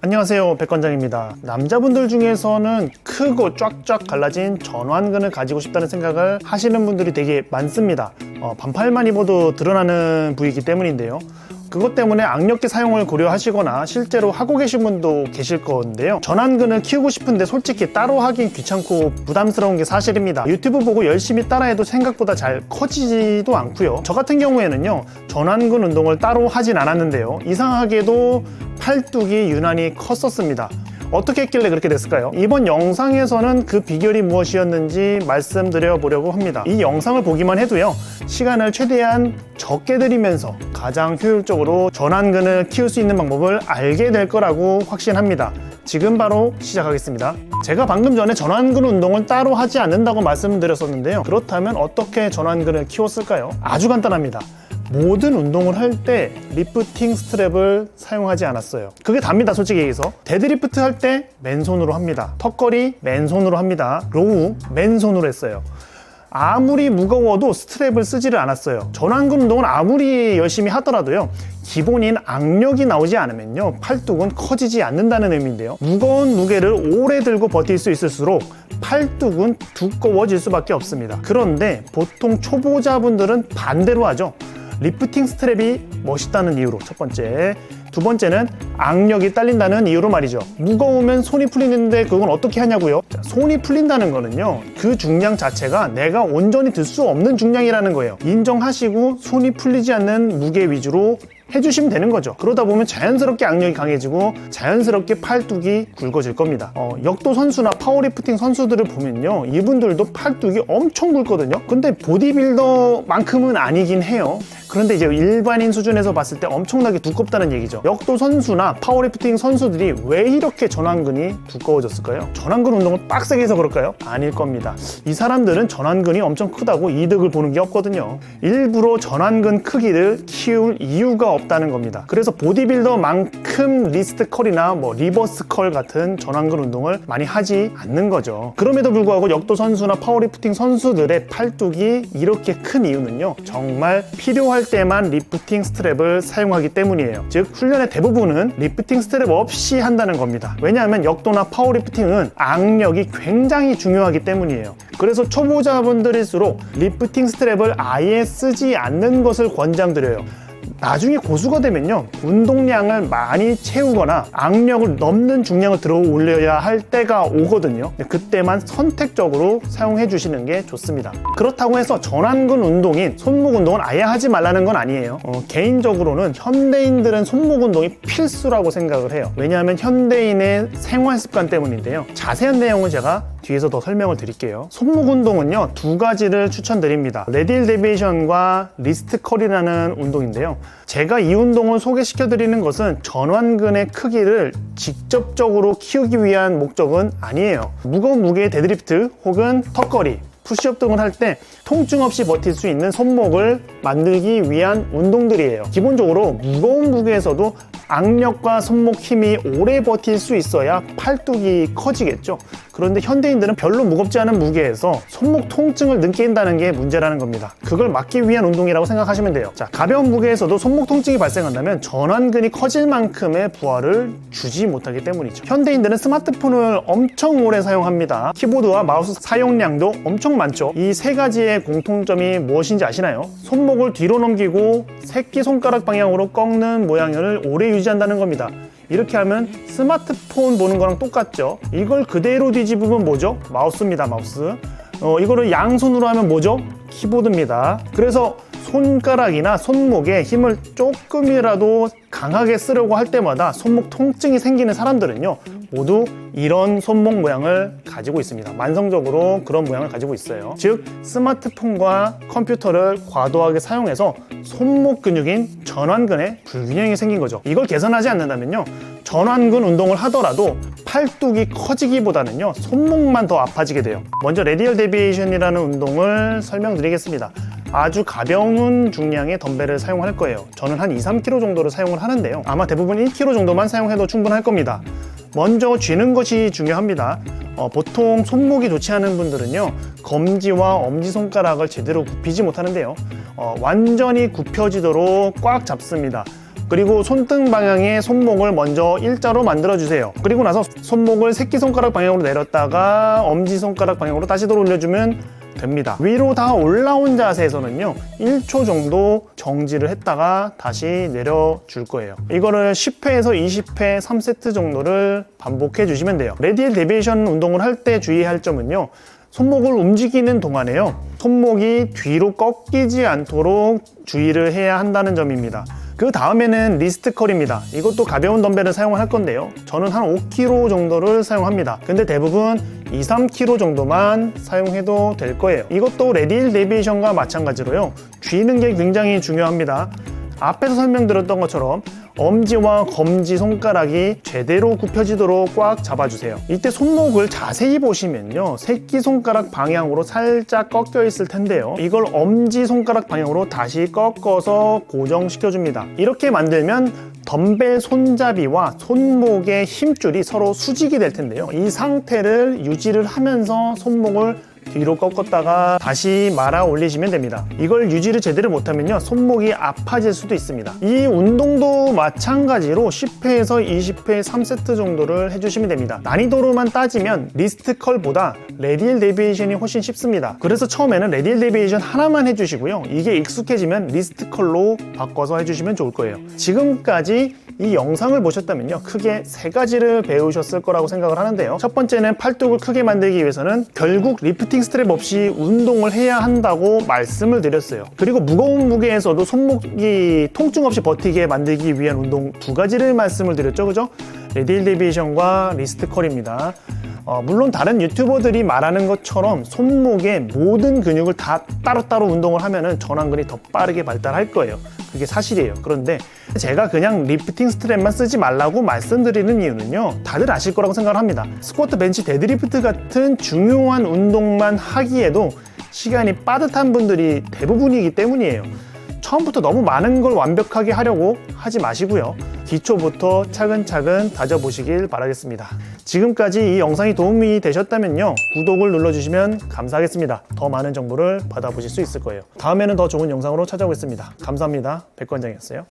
안녕하세요, 백관장입니다. 남자분들 중에서는 크고 쫙쫙 갈라진 전완근을 가지고 싶다는 생각을 하시는 분들이 되게 많습니다. 반팔만 입어도 드러나는 부위이기 때문인데요. 그것 때문에 악력계 사용을 고려하시거나 실제로 하고 계신 분도 계실 건데요. 전완근을 키우고 싶은데 솔직히 따로 하긴 귀찮고 부담스러운 게 사실입니다. 유튜브 보고 열심히 따라해도 생각보다 잘 커지지도 않고요. 저 같은 경우에는요, 전완근 운동을 따로 하진 않았는데요, 이상하게도 팔뚝이 유난히 컸었습니다. 어떻게 했길래 그렇게 됐을까요? 이번 영상에서는 그 비결이 무엇이었는지 말씀드려 보려고 합니다. 이 영상을 보기만 해도요, 시간을 최대한 적게 들이면서 가장 효율적으로 전완근을 키울 수 있는 방법을 알게 될 거라고 확신합니다. 지금 바로 시작하겠습니다. 제가 방금 전에 전완근 운동을 따로 하지 않는다고 말씀드렸었는데요, 그렇다면 어떻게 전완근을 키웠을까요? 아주 간단합니다. 모든 운동을 할 때 리프팅 스트랩을 사용하지 않았어요. 그게 답니다, 솔직히 얘기해서. 데드리프트 할 때 맨손으로 합니다. 턱걸이 맨손으로 합니다. 로우 맨손으로 했어요. 아무리 무거워도 스트랩을 쓰지를 않았어요. 전완근 운동은 아무리 열심히 하더라도요, 기본인 악력이 나오지 않으면요, 팔뚝은 커지지 않는다는 의미인데요, 무거운 무게를 오래 들고 버틸 수 있을수록 팔뚝은 두꺼워질 수밖에 없습니다. 그런데 보통 초보자분들은 반대로 하죠. 리프팅 스트랩이 멋있다는 이유로, 첫 번째. 두 번째는 악력이 딸린다는 이유로 말이죠. 무거우면 손이 풀리는데 그건 어떻게 하냐고요? 자, 손이 풀린다는 거는요, 그 중량 자체가 내가 온전히 들 수 없는 중량이라는 거예요. 인정하시고 손이 풀리지 않는 무게 위주로 해주시면 되는 거죠. 그러다 보면 자연스럽게 악력이 강해지고 자연스럽게 팔뚝이 굵어질 겁니다. 역도 선수나 파워리프팅 선수들을 보면요, 이분들도 팔뚝이 엄청 굵거든요. 근데 보디빌더만큼은 아니긴 해요. 그런데 이제 일반인 수준에서 봤을 때 엄청나게 두껍다는 얘기죠. 역도 선수나 파워리프팅 선수들이 왜 이렇게 전완근이 두꺼워졌을까요? 전완근 운동을 빡세게 해서 그럴까요? 아닐 겁니다. 이 사람들은 전완근이 엄청 크다고 이득을 보는 게 없거든요. 일부러 전완근 크기를 키울 이유가 없다는 겁니다. 그래서 보디빌더만큼 리스트 컬이나 리버스 컬 같은 전완근 운동을 많이 하지 않는 거죠. 그럼에도 불구하고 역도 선수나 파워리프팅 선수들의 팔뚝이 이렇게 큰 이유는요, 정말 필요할 때만 리프팅 스트랩을 사용하기 때문이에요. 즉, 훈련의 대부분은 리프팅 스트랩 없이 한다는 겁니다. 왜냐하면 역도나 파워리프팅은 악력이 굉장히 중요하기 때문이에요. 그래서 초보자분들일수록 리프팅 스트랩을 아예 쓰지 않는 것을 권장드려요. 나중에 고수가 되면요, 운동량을 많이 채우거나 악력을 넘는 중량을 들어 올려야 할 때가 오거든요. 그때만 선택적으로 사용해 주시는 게 좋습니다. 그렇다고 해서 전완근 운동인 손목 운동은 아예 하지 말라는 건 아니에요. 개인적으로는 현대인들은 손목 운동이 필수라고 생각을 해요. 왜냐하면 현대인의 생활 습관 때문인데요. 자세한 내용은 제가 뒤에서 더 설명을 드릴게요. 손목 운동은요, 두 가지를 추천드립니다. 레디얼 데비에이션과 리스트 컬이라는 운동인데요, 제가 이 운동을 소개시켜 드리는 것은 전완근의 크기를 직접적으로 키우기 위한 목적은 아니에요. 무거운 무게의 데드리프트 혹은 턱걸이, 푸시업 등을 할 때 통증 없이 버틸 수 있는 손목을 만들기 위한 운동들이에요. 기본적으로 무거운 무게에서도 악력과 손목 힘이 오래 버틸 수 있어야 팔뚝이 커지겠죠. 그런데 현대인들은 별로 무겁지 않은 무게에서 손목 통증을 느낀다는 게 문제라는 겁니다. 그걸 막기 위한 운동이라고 생각하시면 돼요. 자, 가벼운 무게에서도 손목 통증이 발생한다면 전완근이 커질 만큼의 부하를 주지 못하기 때문이죠. 현대인들은 스마트폰을 엄청 오래 사용합니다. 키보드와 마우스 사용량도 엄청 많죠. 이 세 가지의 공통점이 무엇인지 아시나요? 손목을 뒤로 넘기고 새끼손가락 방향으로 꺾는 모양을 오래 유지한다는 겁니다. 이렇게 하면 스마트폰 보는 거랑 똑같죠. 이걸 그대로 뒤집으면 뭐죠? 마우스입니다, 마우스. 이거를 양손으로 하면 뭐죠? 키보드입니다. 그래서 손가락이나 손목에 힘을 조금이라도 강하게 쓰려고 할 때마다 손목 통증이 생기는 사람들은요, 모두 이런 손목 모양을 가지고 있습니다. 만성적으로 그런 모양을 가지고 있어요. 즉, 스마트폰과 컴퓨터를 과도하게 사용해서 손목 근육인 전완근에 불균형이 생긴 거죠. 이걸 개선하지 않는다면요, 전완근 운동을 하더라도 팔뚝이 커지기보다는요, 손목만 더 아파지게 돼요. 먼저 레디얼 데비에이션이라는 운동을 설명드리겠습니다. 아주 가벼운 중량의 덤벨을 사용할 거예요. 저는 한 2-3kg 정도를 사용을 하는데요, 아마 대부분 1kg 정도만 사용해도 충분할 겁니다. 먼저 쥐는 것이 중요합니다. 보통 손목이 좋지 않은 분들은요, 검지와 엄지손가락을 제대로 굽히지 못하는데요, 완전히 굽혀지도록 꽉 잡습니다. 그리고 손등 방향의 손목을 먼저 일자로 만들어주세요. 그리고 나서 손목을 새끼손가락 방향으로 내렸다가 엄지손가락 방향으로 다시 들어 올려주면 됩니다. 위로 다 올라온 자세에서는요 1초 정도 정지를 했다가 다시 내려줄 거예요. 이거를 10회에서 20회 3세트 정도를 반복해 주시면 돼요. 레디엘 데비에이션 운동을 할 때 주의할 점은요, 손목을 움직이는 동안에요 손목이 뒤로 꺾이지 않도록 주의를 해야 한다는 점입니다. 그 다음에는 리스트 컬입니다. 이것도 가벼운 덤벨을 사용할 건데요, 저는 한 5kg 정도를 사용합니다. 근데 대부분 2-3kg 정도만 사용해도 될 거예요. 이것도 레디엘 데비에이션과 마찬가지로요 쥐는 게 굉장히 중요합니다. 앞에서 설명드렸던 것처럼 엄지와 검지 손가락이 제대로 굽혀지도록 꽉 잡아주세요. 이때 손목을 자세히 보시면요 새끼손가락 방향으로 살짝 꺾여 있을 텐데요, 이걸 엄지손가락 방향으로 다시 꺾어서 고정시켜줍니다. 이렇게 만들면 덤벨 손잡이와 손목의 힘줄이 서로 수직이 될 텐데요, 이 상태를 유지를 하면서 손목을 뒤로 꺾었다가 다시 말아 올리시면 됩니다. 이걸 유지를 제대로 못하면요 손목이 아파질 수도 있습니다. 이 운동도 마찬가지로 10회에서 20회 3세트 정도를 해주시면 됩니다. 난이도로만 따지면 리스트 컬보다 레디엘 데비에이션이 훨씬 쉽습니다. 그래서 처음에는 레디엘 데비에이션 하나만 해주시고요, 이게 익숙해지면 리스트 컬로 바꿔서 해주시면 좋을 거예요. 지금까지 이 영상을 보셨다면요 크게 3가지를 배우셨을 거라고 생각을 하는데요, 첫 번째는 팔뚝을 크게 만들기 위해서는 결국 리프팅 스트랩 없이 운동을 해야 한다고 말씀을 드렸어요. 그리고 무거운 무게에서도 손목이 통증 없이 버티게 만들기 위한 운동 2가지를 말씀을 드렸죠, 그죠? 레디엘 데비에이션과 리스트 컬입니다. 물론 다른 유튜버들이 말하는 것처럼 손목의 모든 근육을 다 따로따로 운동을 하면은 전완근이 더 빠르게 발달할 거예요. 그게 사실이에요. 그런데 제가 그냥 리프팅 스트랩만 쓰지 말라고 말씀드리는 이유는요, 다들 아실 거라고 생각을 합니다. 스쿼트, 벤치, 데드리프트 같은 중요한 운동만 하기에도 시간이 빠듯한 분들이 대부분이기 때문이에요. 처음부터 너무 많은 걸 완벽하게 하려고 하지 마시고요, 기초부터 차근차근 다져보시길 바라겠습니다. 지금까지 이 영상이 도움이 되셨다면요 구독을 눌러주시면 감사하겠습니다. 더 많은 정보를 받아보실 수 있을 거예요. 다음에는 더 좋은 영상으로 찾아오겠습니다. 감사합니다. 백관장이었어요.